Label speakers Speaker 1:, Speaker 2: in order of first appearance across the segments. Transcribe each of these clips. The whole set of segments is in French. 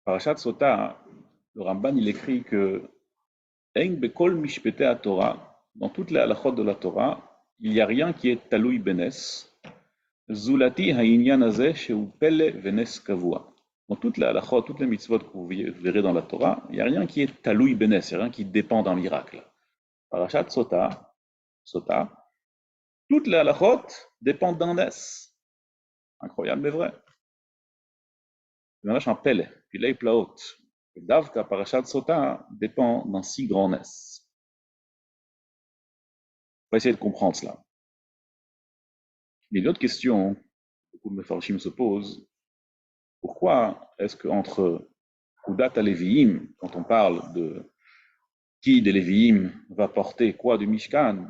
Speaker 1: Parashat Sota, le Ramban il écrit que Ein bekol mishpete à Torah, dans toutes les halachot de la Torah, il n'y a rien qui est taloui benes. Zulati ha'inyan hazeh shehu pele venes kavua. Dans toutes les halachot, toutes les mitzvot que vous verrez dans la Torah, il n'y a rien qui est taloui benes, il n'y a rien qui dépend d'un miracle. Parashat Sota, toutes les halachot dépendent d'un nes. Incroyable mais vrai. C'est un pele, pilei plaot. Davka Parashat Sota dépend d'un si grand nes. On va essayer de comprendre cela. Mais une autre question, beaucoup de Mefarshim se posent, pourquoi est-ce qu'entre Kudat Aleviim, quand on parle de qui des Lévi'im va porter quoi du Mishkan,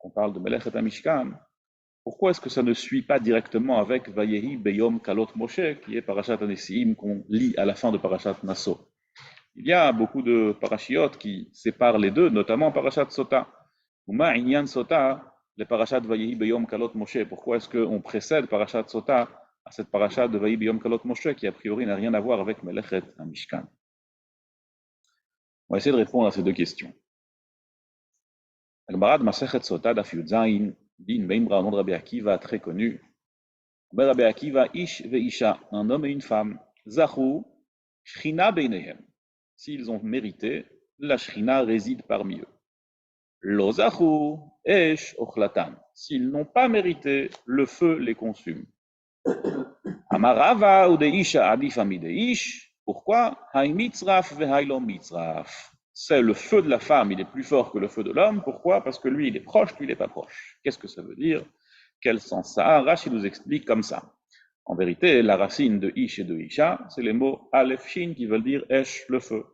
Speaker 1: on parle de Melech et Mishkan, pourquoi est-ce que ça ne suit pas directement avec Vayehi Beyom Kalot Moshe, qui est Parashat Anesiim, qu'on lit à la fin de Parashat Nasso? Il y a beaucoup de parashiot qui séparent les deux, notamment Parashat Sota. Uma Inyan Sota, les Parashat Vayehi Beyom Kalot Moshe. Pourquoi est-ce qu'on précède Parashat Sota à cette Parashat de Vayehi Beyom Kalot Moshe qui a priori n'a rien à voir avec Melechet et Mishkan? On va essayer de répondre à ces deux questions. Agmarad Masechet Sota Daf Yudzayin dit une Meimra au nom de Rabbi Akiva très connu. Rabbi Akiva Ish Veisha, un homme et une femme. Zahu Shrina Beinehem. S'ils ont mérité, la Shrina réside parmi eux. Lo zahu esh ochlatan. S'ils n'ont pas mérité, le feu les consume. Amarava ou deisha adif amideish. Pourquoi? Hay mitzraf vehailo mitzraf. C'est le feu de la femme, il est plus fort que le feu de l'homme. Pourquoi? Parce que lui, il est proche, lui, il n'est pas proche. Qu'est-ce que ça veut dire? Quel sens ça a? Rashi nous explique comme ça. En vérité, la racine de ish et de isha, c'est les mots aleph shin qui veulent dire esh, le feu.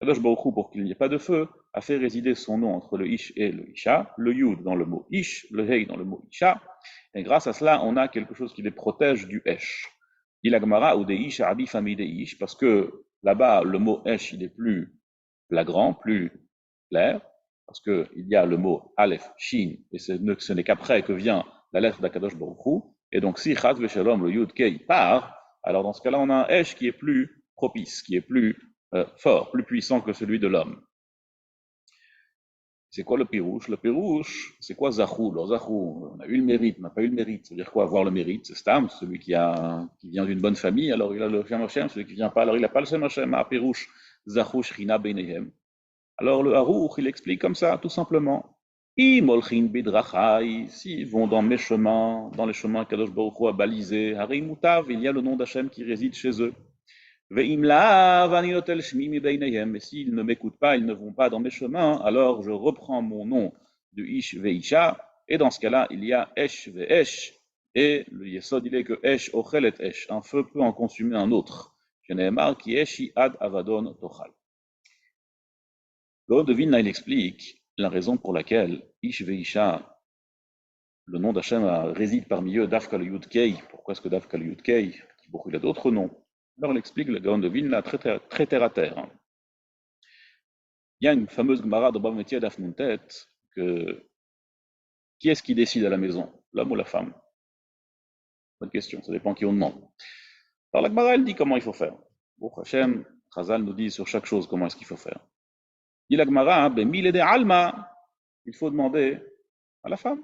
Speaker 1: Kadosh Baruch Hu, pour qu'il n'y ait pas de feu, a fait résider son nom entre le ish et le isha, le yud dans le mot ish, le hei dans le mot isha, et grâce à cela, on a quelque chose qui les protège du esh. Il agmara ou des ish adif ami des ish, parce que là-bas, le mot esh, il est plus flagrant, plus clair, parce qu'il y a le mot aleph, shin, et ce n'est qu'après que vient la lettre d'Akadosh Baruch Hu, et donc si chaz veshalom, le yud kei part, alors dans ce cas-là, on a un esh qui est plus propice, qui est plus fort, plus puissant que celui de l'homme. C'est quoi le pirouche? Le pirouche, c'est quoi zahou? Alors zahou, on a eu le mérite, on n'a pas eu le mérite. Ça veut dire quoi avoir le mérite? C'est stam, celui qui vient d'une bonne famille, alors il a le Shem Hashem, celui qui vient pas, alors il n'a pas le Shem Hashem. Ah, pirouche, zahou shrina beinehem. Alors le harouch, il explique comme ça, tout simplement. Imolchin bidrachai, s'ils vont dans mes chemins, dans les chemins qu'Adosh Baruch Hu a balisés, Harim Mutav, il y a le nom d'Hachem qui réside chez eux. Mais s'ils ne m'écoutent pas, ils ne vont pas dans mes chemins, alors je reprends mon nom de Ish Veisha, et dans ce cas-là, il y a Esh Veesh, et le Yesod, il est que Esh Ochelet Esh, un feu peut en consumer un autre. Sheneemar ki Eshi Ad Avadon Tochal. Le Devine, il explique la raison pour laquelle Ish Veisha, le nom d'Hachem réside parmi eux, Dafka le Yud Kei. Pourquoi est-ce que Dafka le Yud Kei? Il a d'autres noms. Alors, on explique le Gaon de Vilna très terre à terre. Il y a une fameuse Gemara de Bavmetier d'Afnuntet que qui est-ce qui décide à la maison, l'homme ou la femme? Bonne question, ça dépend qui on demande. Alors, la Gemara, elle dit comment il faut faire. Bon, Hachem, Chazal nous dit sur chaque chose comment est-ce qu'il faut faire. Il dit la Gemara, ben mille de alma, il faut demander à la femme,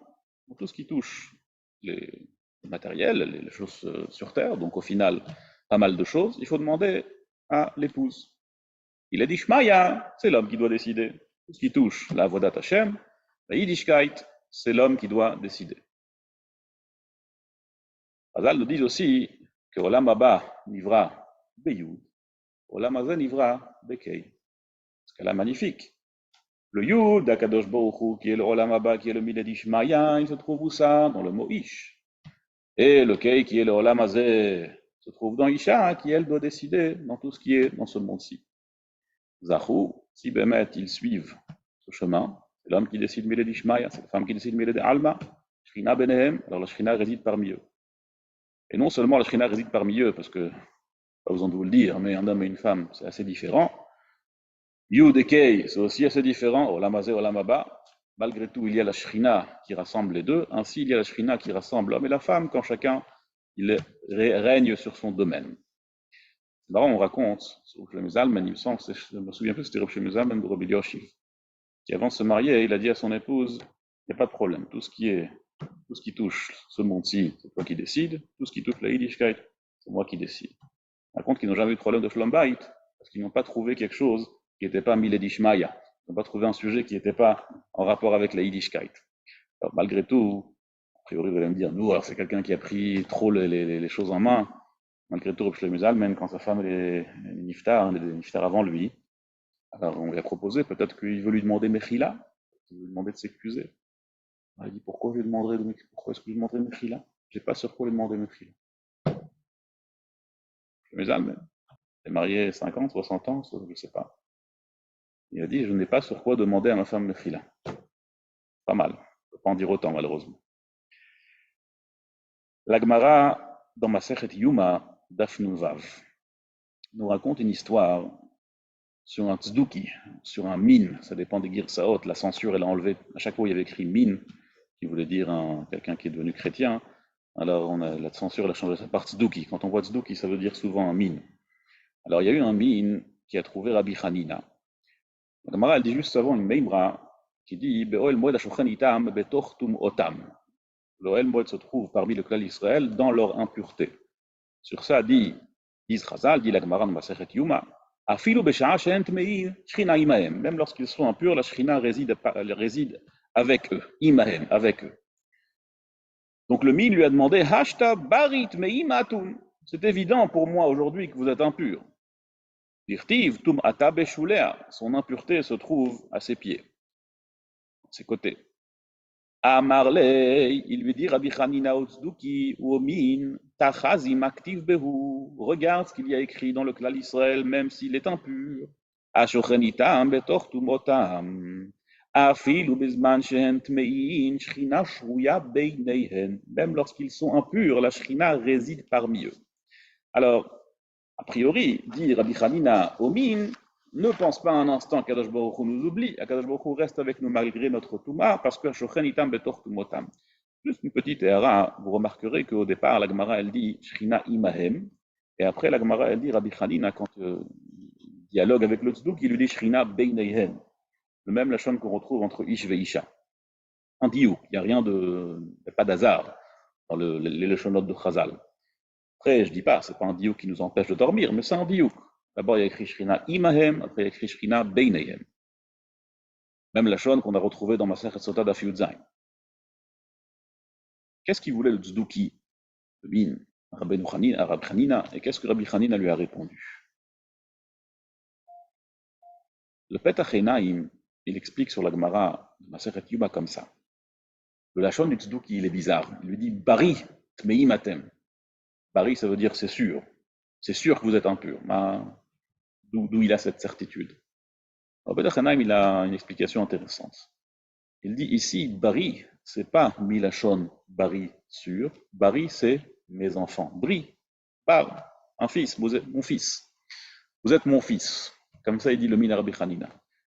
Speaker 1: pour tout ce qui touche les matériels, les choses sur terre, donc au final, pas mal de choses, il faut demander à l'épouse. Il a dit Shmaya, c'est l'homme qui doit décider. Tout ce qui touche la Avodat Hashem, la Yiddishkeit, c'est l'homme qui doit décider. Hazal nous dit aussi que Olam Haba nivra Beyud, Olam Hazeh nivra Bekei. C'est qu'elle est magnifique. Le Yud, d'Akadosh Baruch Hu, qui est le Olam Haba, qui est le Milad Ishmaya, il se trouve où ça? Dans le mot Ish. Et le Kei, qui est le Olam Hazeh, se trouve dans Isha, qui elle doit décider dans tout ce qui est dans ce monde-ci. Zahou, si Bémet, ils suivent ce chemin, c'est l'homme qui décide Milad Ishmaya, c'est la femme qui décide Milad Alma, Shrina Benehem, alors la Shrina réside parmi eux. Et non seulement la Shrina réside parmi eux, parce que, pas besoin de vous le dire, mais un homme et une femme, c'est assez différent. Yud et Kei, c'est aussi assez différent, Olam Hazeh, Olam Haba. Malgré tout, il y a la Shrina qui rassemble les deux, ainsi il y a la Shrina qui rassemble l'homme et la femme, quand chacun il règne sur son domaine. D'abord, on raconte, sur Rabbi Zalman, il me semble, je me souviens plus, c'était Rabbi Zalman de Rabbi Yoshi, qui avant de se marier, il a dit à son épouse, il n'y a pas de problème, tout ce qui touche ce monde-ci, c'est toi qui décides, tout ce qui touche la Yiddishkeit, c'est moi qui décide. Par contre, ils n'ont jamais eu de problème de Schlombait, parce qu'ils n'ont pas trouvé quelque chose qui n'était pas Miledishmaya, ils n'ont pas trouvé un sujet qui n'était pas en rapport avec la Yiddishkeit. Alors, malgré tout, a priori, vous allez me dire, nous, alors c'est quelqu'un qui a pris trop les choses en main. Malgré tout, Reb Shlomo Zalman, quand sa femme est niftar avant lui, alors on lui a proposé, peut-être qu'il veut lui demander Mechila, il veut lui demander de s'excuser. Il a dit, pourquoi est-ce que je lui demanderais Mechila? Je n'ai pas sur quoi lui demander Mechila. Shlomo Zalman, il est marié 50, 60 ans, je ne sais pas. Il a dit, je n'ai pas sur quoi demander à ma femme Mechila. Pas mal, je ne peux pas en dire autant, malheureusement. La Gemara, dans ma Sechet Yuma, Daf Nun Vav, nous raconte une histoire sur un tzduki, sur un min, ça dépend des girsaot, la censure elle a enlevé, à chaque fois il y avait écrit min, qui voulait dire quelqu'un qui est devenu chrétien, alors la censure elle a changé ça par tzduki, quand on voit tzduki ça veut dire souvent un min. Alors il y a eu un min qui a trouvé Rabbi Hanina. La Gemara elle dit juste avant une meimra qui dit Be'oel moed hashochan itam betoch tum otam. L'Oel moed se trouve parmi le clan d'Israël dans leur impureté. Sur ça dit Chazal, dit la Gemara dans Masechet Yuma, même lorsqu'ils sont impurs, la Shrina réside avec eux, imahem, avec eux. Donc le Min lui a demandé, Hashta barit meimatun. C'est évident pour moi aujourd'hui que vous êtes impur. Dirtiv tum ata beshulea. Son impureté se trouve à ses pieds, à ses côtés. Amarle, il lui dit Rabbi Hanina Otzduki ou Omin, Tachazim aktiv behu. Regarde ce qu'il y a écrit dans le Klal Israël, même s'il est impur. Ashochrenitam betoch tumotam. Afilu bezman shehen tmein, Shrina shruya beineihen. Même lorsqu'ils sont impurs, la Shrina réside parmi eux. Alors, a priori, dit Rabbi Hanina Omin, ne pense pas un instant qu'Akadosh Baruch Hu nous oublie. Akadosh Baruch Hu reste avec nous malgré notre Touma, parce que Shochen itam betor tumotam. Juste une petite erreur, vous remarquerez qu'au départ, la Gemara, elle dit Shrina imahem, et après, la Gemara, elle dit Rabbi Hanina, quand il dialogue avec le Tzdouk, il lui dit Shrina beineihem. Le même lachon qu'on retrouve entre Ish et Isha. En diouk, il n'y a rien de, pas d'hasard dans les lachonot de Chazal. Après, je dis pas, c'est pas un diouk qui nous empêche de dormir, mais c'est un diouk. D'abord, il y a écrit Shrina imahem, après, il y a écrit Shrina beineihem. Même la shon qu'on a retrouvée dans Masechet Sota Daf Yud Zayin. Qu'est-ce qu'il voulait le tzduki, le bin, Rabbi Hanina, et qu'est-ce que Rabbi Hanina lui a répondu? Le Petach Enaim, il explique sur la Gemara de Masechet Yuma comme ça. Le lachon du tzduki, il est bizarre. Il lui dit Bari tmeim atem. Bari, ça veut dire c'est sûr. C'est sûr que vous êtes impur. D'où il a cette certitude? Le Petach Enaim, il a une explication intéressante. Il dit ici, Bari, c'est pas Milachon, Bari sûr. Bari, c'est mes enfants. Bri, Bar, un fils, vous êtes mon fils. Vous êtes mon fils. Comme ça, il dit le Min Rabbi Hanina.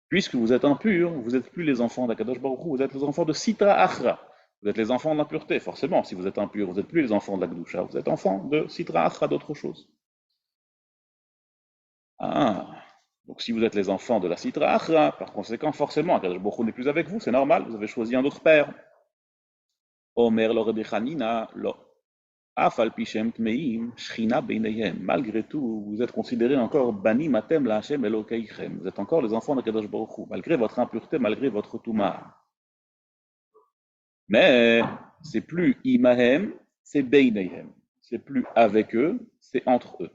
Speaker 1: Puisque vous êtes impurs, vous n'êtes plus les enfants d'Akadosh Baruch Hu, vous êtes les enfants de Sitra Achra. Vous êtes les enfants de l'impureté. Forcément, si vous êtes impurs, vous n'êtes plus les enfants de la Gdusha, vous êtes enfants de Sitra Achra, d'autre chose. Donc si vous êtes les enfants de la Sitra Achra, par conséquent, forcément, Akadosh Baruch Hu n'est plus avec vous, c'est normal, vous avez choisi un autre père. Omer lo Rabbi Hanina lo. Afal pishem tmeim shrina beinayhem. Malgré tout, vous êtes considérés encore banim atem la Hashem Elokeichem. Vous êtes encore les enfants de Kadosh Baruch Hu, malgré votre impureté, malgré votre touma. Mais c'est plus imahem, c'est beinayhem. C'est plus avec eux, c'est entre eux.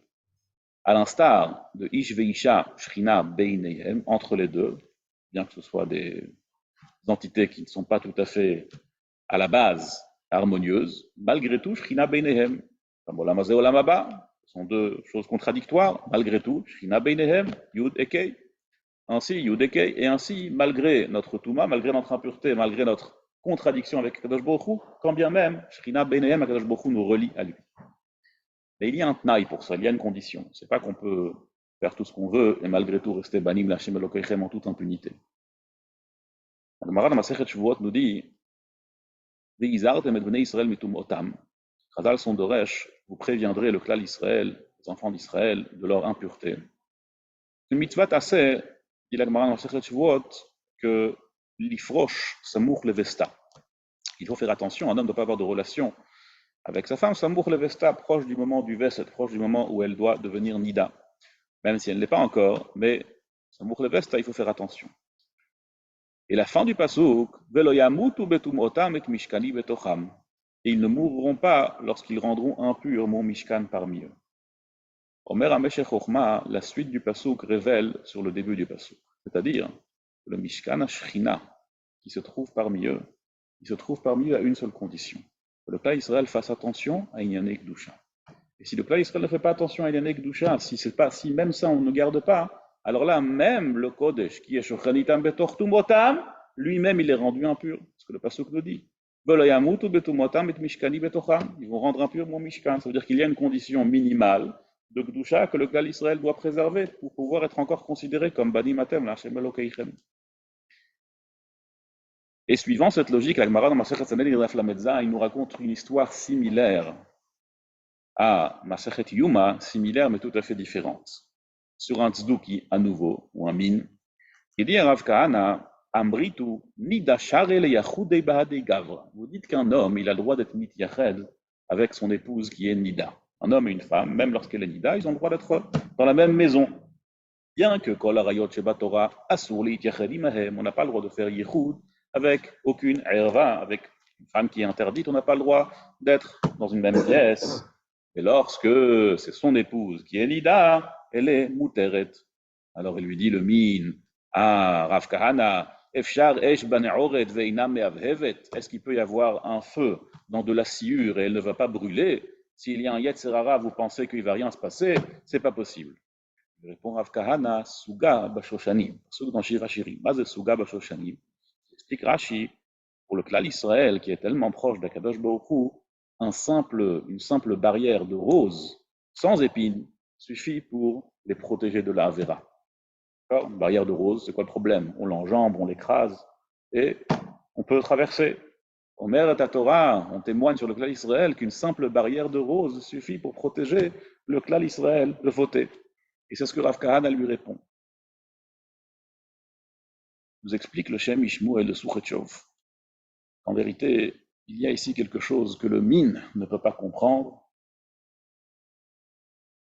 Speaker 1: À l'instar de Ish veisha shrina beinayhem, entre les deux, bien que ce soit des entités qui ne sont pas tout à fait à la base harmonieuses, malgré tout, Shrina Beinehem, comme Olam Hazeh, Olam Haba, sont deux choses contradictoires, malgré tout, Shrina Beinehem, Yud et Kei, ainsi Yud et Kei, et ainsi, malgré notre Touma, malgré notre impureté, malgré notre contradiction avec Kadosh Baruch Hu, quand bien même, Shrina Beinehem, Kadosh Baruch Hu nous relie à lui. Mais il y a un tnaï pour ça, il y a une condition. C'est pas qu'on peut faire tout ce qu'on veut et malgré tout rester banim l'Hashem Elokeichem en toute impunité. La Gemara dans Masechet Shavuot nous dit Chazal son Doresh, vous préviendrez le Klal Israël, les enfants d'Israël, de leur impureté. Une mitzvah assez, dit la Gemara dans Masechet Shavuot, que l'ifrosh samour levesta. Il faut faire attention, un homme ne doit pas avoir de relation avec sa femme, samour levesta, proche du moment du veset, proche du moment où elle doit devenir nida. Même si elle ne l'est pas encore, mais samour levesta, il faut faire attention. Et la fin du pasuk, velo yamutu betumotam et mishkani betocham. Et ils ne mourront pas lorsqu'ils rendront impur mon mishkan parmi eux. Omer Ameshech Chochma, la suite du pasuk révèle sur le début du pasuk, c'est-à-dire le mishkan Shechina qui se trouve parmi eux, il se trouve parmi eux à une seule condition, que le Klal Israël fasse attention à Inyané Kedusha. Et si le Klal Israël ne fait pas attention à Inyané Kedusha, si même ça on ne garde pas, alors là même le Kodesh qui est Shochanitam Betor Tumotam, lui-même il est rendu impur, ce que le pasuk le dit. Ils vont rendre impur mon mishkan, ça veut dire qu'il y a une condition minimale de Kedusha que le Klal Israël doit préserver pour pouvoir être encore considéré comme Bani Matem, l'Hashem Elokeichem. Et suivant cette logique, la Gemara dans Masechet Sanhedrin Daf Lamed Zayin, il nous raconte une histoire similaire à Masechet Yuma, similaire mais tout à fait différente. Sur un tzduki à nouveau, ou un min, il dit à Rav Kahana, Ambritu nida share le yachudei bahadei gavra. Vous dites qu'un homme, il a le droit d'être mitiyached avec son épouse qui est nida. Un homme et une femme, même lorsqu'elle est nida, ils ont le droit d'être dans la même maison. Bien que kol harayot sheba Torah asur leitiyached imahem, on n'a pas le droit de faire yichud avec aucune erva, avec une femme qui est interdite, on n'a pas le droit d'être dans une même pièce. Et lorsque c'est son épouse qui est nida, elle est muteret. Alors il lui dit le min, Rav Kahana, est-ce qu'il peut y avoir un feu dans de la sciure et elle ne va pas brûler? S'il y a un Yetzerara, vous pensez qu'il ne va rien se passer? C'est pas possible. Il répond Rav Kahana, Suga Bashoshanim. Dans Shirachirim. Base Suga Bashoshanim. Explique Rashi, pour le Klal Israël qui est tellement proche d'Akadosh Baruch Hu, une simple barrière de rose sans épines suffit pour les protéger de la Avera. Une barrière de rose, c'est quoi le problème? On l'enjambe, on l'écrase et on peut traverser. Omer et Torah, on témoigne sur le Klal Israël qu'une simple barrière de rose suffit pour protéger le Klal Israël de fauter. Et c'est ce que Rav Kahana lui répond. Nous explique le Shem Ishmu et le Souchetchov. En vérité, il y a ici quelque chose que le min ne peut pas comprendre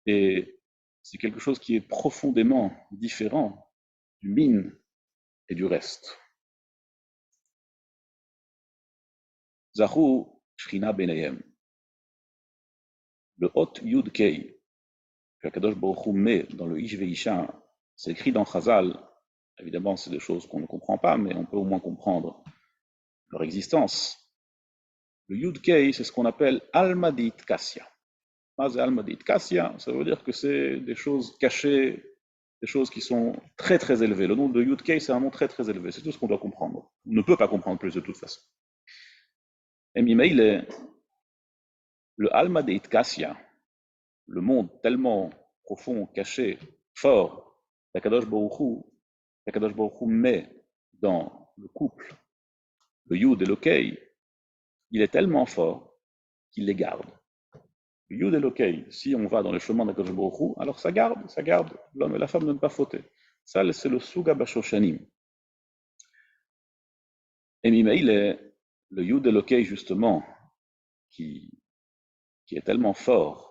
Speaker 1: et c'est quelque chose qui est profondément différent du min et du reste. Zahu Shrina Benayem. Le Hot Yud Kei que Kadosh Baruch Hu met dans le Ish Veisha, c'est écrit dans Chazal. Évidemment, c'est des choses qu'on ne comprend pas, mais on peut au moins comprendre leur existence. Le Yud Kei, c'est ce qu'on appelle Almadit Kassia. Almadit Kassia, ça veut dire que c'est des choses cachées, des choses qui sont très très élevées. Le nom de Yud Kei, c'est un nom très très élevé. C'est tout ce qu'on doit comprendre. On ne peut pas comprendre plus de toute façon. Et Mimaïle, le Almadit Kassia, le monde tellement profond, caché, fort, qu'Akadosh Baruch Hu met dans le couple, le Yud et le Kei, il est tellement fort qu'il les garde. Le Yud et le Kei, si on va dans le chemin d'Akadosh Baruch Hu, alors ça garde l'homme et la femme de ne pas fauter. Ça, c'est le Suga Bashoshanim. Et Mimaïle, le Yud et le Kei, justement, qui est tellement fort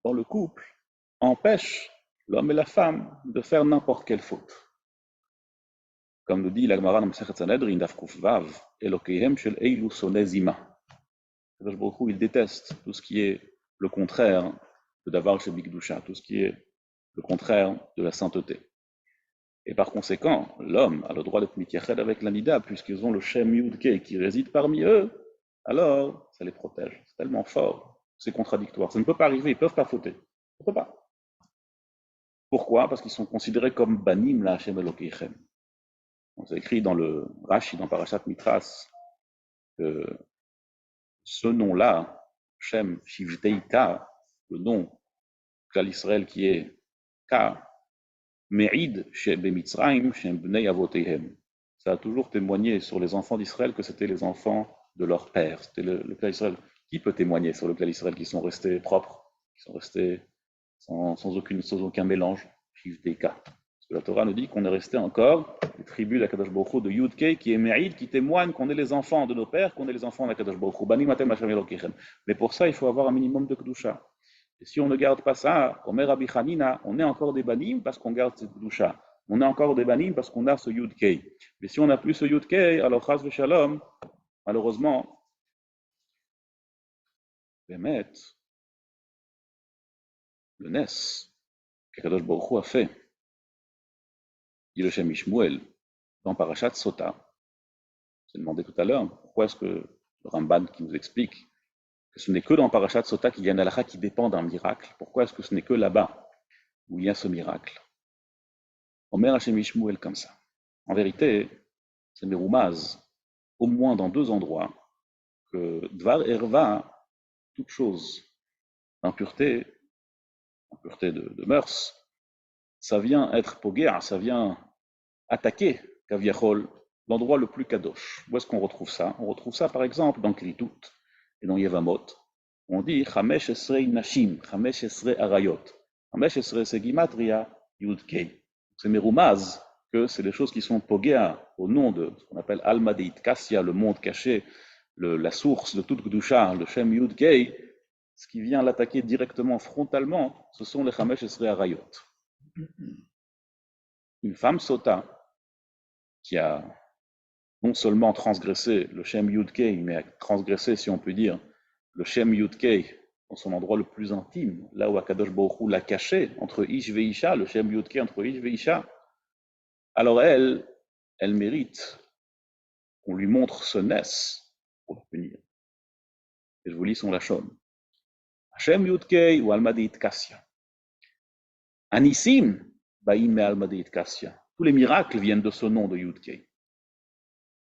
Speaker 1: dans le couple, empêche l'homme et la femme de faire n'importe quelle faute. Comme nous dit la Gemara dans Masechet Sanhedrin, Daf Kuf Vav, Elokeihem shel eilu soneh zima. Kadosh Baruch Hu, il déteste tout ce qui est le contraire de Davar Shebikdusha, tout ce qui est le contraire de la sainteté. Et par conséquent, l'homme a le droit d'être mitiyached avec la nida, puisqu'ils ont le Shem Yudke qui réside parmi eux, alors ça les protège. C'est tellement fort, c'est contradictoire. Ça ne peut pas arriver, ils ne peuvent pas fauter. Ça ne peut pas. Pourquoi? Parce qu'ils sont considérés comme banim la Hashem Elokeichem. C'est écrit dans le Rashi, dans Parashat Mitras, que ce nom-là, Shem Shivtei Ka, le nom Klal Israël qui est Ka, Me'id Bemitzrayim Shem Bnei Avoteihem. Ça a toujours témoigné sur les enfants d'Israël que c'était les enfants de leur père. C'était le Klal Israël. Qui peut témoigner sur le Klal Israël qui sont restés propres, qui sont restés sans aucun mélange, Shivteka. Parce que la Torah nous dit qu'on est resté encore les tribus d'Akadosh Baruch Hu de Yud-Kei qui est mérite, qui témoigne qu'on est les enfants de nos pères, qu'on est les enfants d'Akadosh Baruch Hu. Banim atem Hashem Elokechem. Mais pour ça, il faut avoir un minimum de Kedusha. Et si on ne garde pas ça, Omer Rabbi Hanina, on est encore des banim parce qu'on garde cette Kedusha. On est encore des banim parce qu'on a ce Yud-Kei. Mais si on n'a plus ce Yud-Kei, alors Chaz v'Shalom, malheureusement, Bémet, le Nes, qu'Akadosh Baruch Hu a fait, dit le Shem Ishmuel, dans Parashat Sota. J'ai demandé tout à l'heure, pourquoi est-ce que le Ramban qui nous explique que ce n'est que dans Parashat Sota qu'il y a un halakha qui dépend d'un miracle, pourquoi est-ce que ce n'est que là-bas où il y a ce miracle? Omer Hashem Ishmuel comme ça. En vérité, c'est Meroumaz, au moins dans 2 endroits, que Dvar Erva, toute chose d'impureté, impureté de mœurs, ça vient être pogéa, ça vient attaquer Kaviachol, l'endroit le plus kadosh. Où est-ce qu'on retrouve ça? On retrouve ça par exemple dans Klitut et dans Yevamot. On dit Chamesh Esrei Nashim, Chamesh Esrei Arayot. Chamesh Esrei c'est Gimatria Yud-Kei. C'est Meroumaz que c'est des choses qui sont pogéa au nom de ce qu'on appelle Alma Deit Kassia, le monde caché, la source de toute Kedusha, le Shem Yud-Kei. Ce qui vient l'attaquer directement, frontalement, ce sont les Chamesh Esrei Arayot. Une femme sota qui a non seulement transgressé le Shem Yud-Kei, mais a transgressé, si on peut dire, le Shem Yud-Kei dans son endroit le plus intime, là où Akadosh Baruch Hu l'a caché, entre Ish et Isha, le Shem Yud-Kei entre Ish et Isha, alors elle mérite qu'on lui montre ce nes pour la punir. Et je vous lis son lachon. Shem Yud-Kei ou Almadeit Kassia. Anissim, Baim me Almadeit Kassia. Tous les miracles viennent de ce nom de Yud-Kei.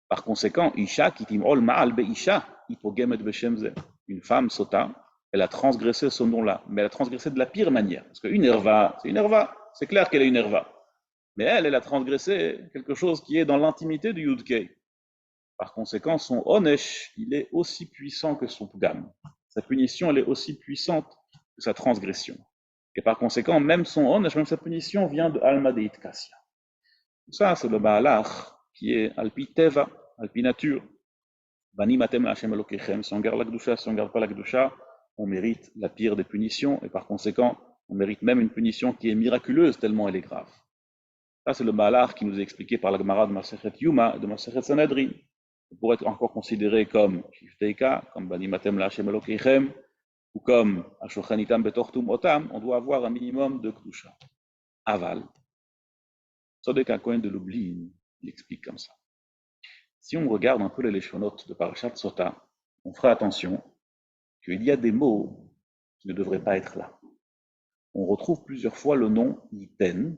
Speaker 1: Par conséquent, Isha kitim ol ma'al be Isha, hipogemet beshemze. Une femme sota, elle a transgressé ce nom-là, mais elle a transgressé de la pire manière. Parce qu'une erva, c'est une erva, c'est clair qu'elle est une erva. Mais elle a transgressé quelque chose qui est dans l'intimité du Yud-Kei. Par conséquent, son onesh, il est aussi puissant que son pgam. Sa punition, elle est aussi puissante que sa transgression. Et par conséquent, même son onesh, même sa punition vient de Alma Deit Kassia. Ça, c'est le Baalach qui est Alpi Teva, Alpi Nature. Banim atem Hashem Elokechem. Si on garde la Kedusha, si on ne garde pas la Kedusha, on mérite la pire des punitions, et par conséquent, on mérite même une punition qui est miraculeuse tellement elle est grave. Ça, c'est le Baalach qui nous est expliqué par la Gemara de Masechet Yuma et de Masechet Sanhedrin. On pourrait être encore considéré comme Shivteika, comme Banim atem Hashem Elokechem, ou comme Ashochanitam Betortum Otam. On doit avoir un minimum de Kedusha. Aval. Tzodek HaKohen de Lublin, il explique comme ça. Si on regarde un peu les Leshonotes de Parashat Sota, on fera attention qu'il y a des mots qui ne devraient pas être là. On retrouve plusieurs fois le nom Yiten,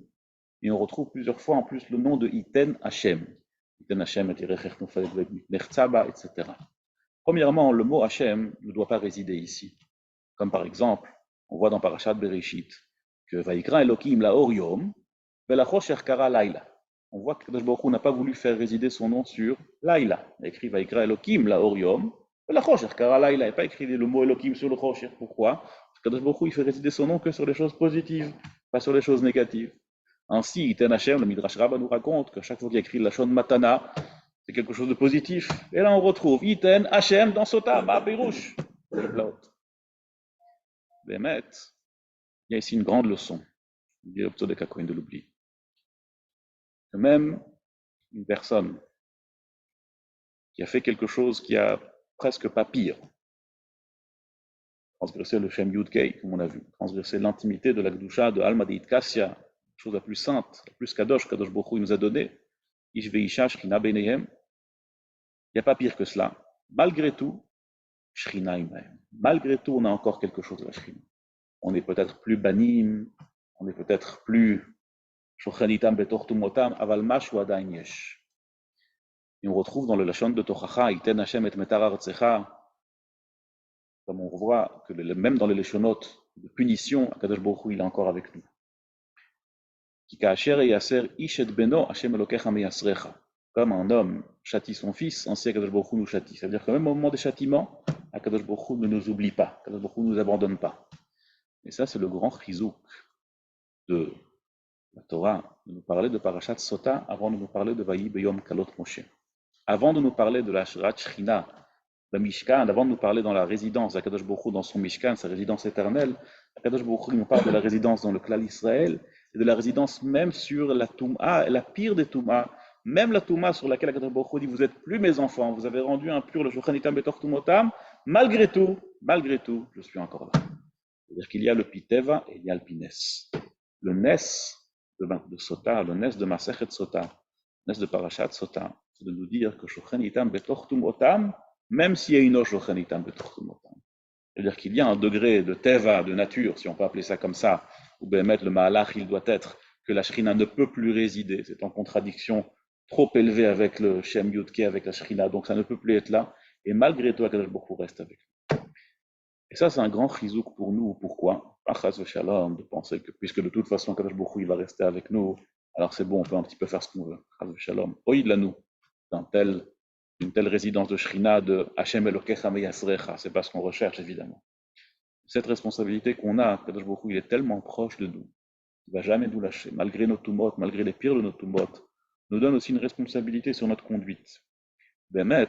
Speaker 1: et on retrouve plusieurs fois en plus le nom de Yiten Hashem. Yiten Hashem, etc. Premièrement, le mot Hashem ne doit pas résider ici. Comme par exemple, on voit dans Parashat Bereshit que Vaikra Elohim Laor Yom, Velachosher Kara Laila. On voit que Kadosh Baruch Hu n'a pas voulu faire résider son nom sur Laila. Il a écrit Vaikra Elohim Laor Yom, Velachosher Kara Laila. Il n'a pas écrit le mot Elohim sur le Chosher. Pourquoi? Parce que Kadosh Baruch Hu il fait résider son nom que sur les choses positives, pas sur les choses négatives. Ainsi, Iten Hashem, le Midrash Rabbah nous raconte que chaque fois qu'il y a écrit la Shon Matana, c'est quelque chose de positif. Et là, on retrouve Iten Hashem dans Sota, Ma Pirouche. Bémet, il y a ici une grande leçon. Il y a de Kakoin de l'oubli. Que même une personne qui a fait quelque chose qui a presque pas pire, transgresser le Shem Yud-Kei, comme on a vu, transgresser l'intimité de la Kedusha de Alma Deit Kassia, la chose la plus sainte, la plus kadosh Baruch Hu nous a donné, Ish ve'isha shchina beinehem, il n'y a pas pire que cela. Malgré tout, shchina imahem. Malgré tout, on a encore quelque chose de la shchina. On est peut-être plus banim, on est peut-être plus shochanitam betortum otam, aval mashu adain yesh. Et on retrouve dans le Lachon de Tochacha, Iten Hashem et metar artsecha, comme on voit que même dans les Lachonot de punition, Akadosh Baruch Hu il est encore avec nous. Ki ka'asher yaser ish et beno Hashem Elokecha meyasrecha. Comme un homme châtie son fils, ainsi Akadosh Baruch Hu nous châtie. C'est-à-dire que même au moment des châtiments, Akadosh Baruch Hu ne nous oublie pas, Akadosh Baruch Hu ne nous abandonne pas. Et ça, c'est le grand chizouk de la Torah, de nous parler de Parashat Sota avant de nous parler de Vayi Beyom Kalot Moshe. Avant de nous parler de la Shechina, le Mishkan, avant de nous parler dans la résidence d'Akadosh Baruch Hu dans son Mishkan, sa résidence éternelle, Akadosh Baruch Hu nous parle de la résidence dans le clan Israël et de la résidence même sur la Touma, la pire des Toumas, même la Touma sur laquelle Akadosh Baruch Hu dit vous êtes plus mes enfants, vous avez rendu impur le Shochan Itam Betor Tumotam, malgré tout, je suis encore là. C'est-à-dire qu'il y a le Piteva et il y a le Pines. Le Nes de Sota, le Nes de Masechet Sota, le Nes de Parashat Sota, c'est de nous dire que Shochan Itam Betor Tumotam, même s'il y a une autre Shochan Itam Betor Tumotam. C'est-à-dire qu'il y a un degré de Teva, de nature, si on peut appeler ça comme ça, où Bémet, le Mahalach, il doit être que la Shrina ne peut plus résider. C'est en contradiction trop élevée avec le Shem Yudke, avec la Shrina, donc ça ne peut plus être là. Et malgré tout, Akadosh Baruch Hu reste avec nous. Et ça, c'est un grand chizouk pour nous. Pourquoi? Pas chas v'shalom, de penser que, puisque de toute façon, Akadosh Baruch Hu, il va rester avec nous, alors c'est bon, on peut un petit peu faire ce qu'on veut. Chas v'shalom. Oïd la nous, une telle résidence de Shrina, de Hashem Elokecha Meyasrecha, c'est pas ce qu'on recherche, évidemment. Cette responsabilité qu'on a, Kadosh Baruch Hu, il est tellement proche de nous, il ne va jamais nous lâcher, malgré nos tumot, malgré les pires de nos tumot, nous donne aussi une responsabilité sur notre conduite. Bémet,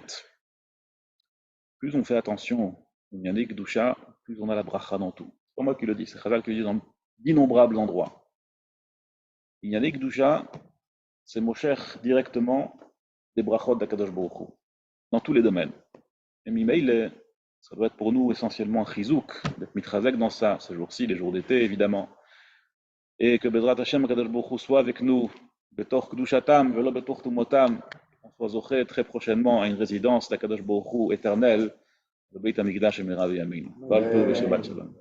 Speaker 1: plus on fait attention au Yannick Doucha, plus on a la bracha dans tout. C'est pas moi qui le dis, c'est Chazal qui le dit dans d'innombrables endroits. Yannick Doucha, c'est Mosher directement des brachot d'Akadosh Baruch Hu, dans tous les domaines. Et Mimeil, ça doit être pour nous essentiellement un chizouk, d'être mitrazek dans ça, ces jours-ci, les jours d'été évidemment. Et que Bezrat Hashem Kadosh Baruch Hu soit avec nous, Betor Kedushatam, Velo Betor Tumotam, on soit zoché très prochainement à une résidence d'Akadosh Baruch Hu éternelle, le Beit HaMikdash et Merav Yamin. Balto et Shabbat Shalom.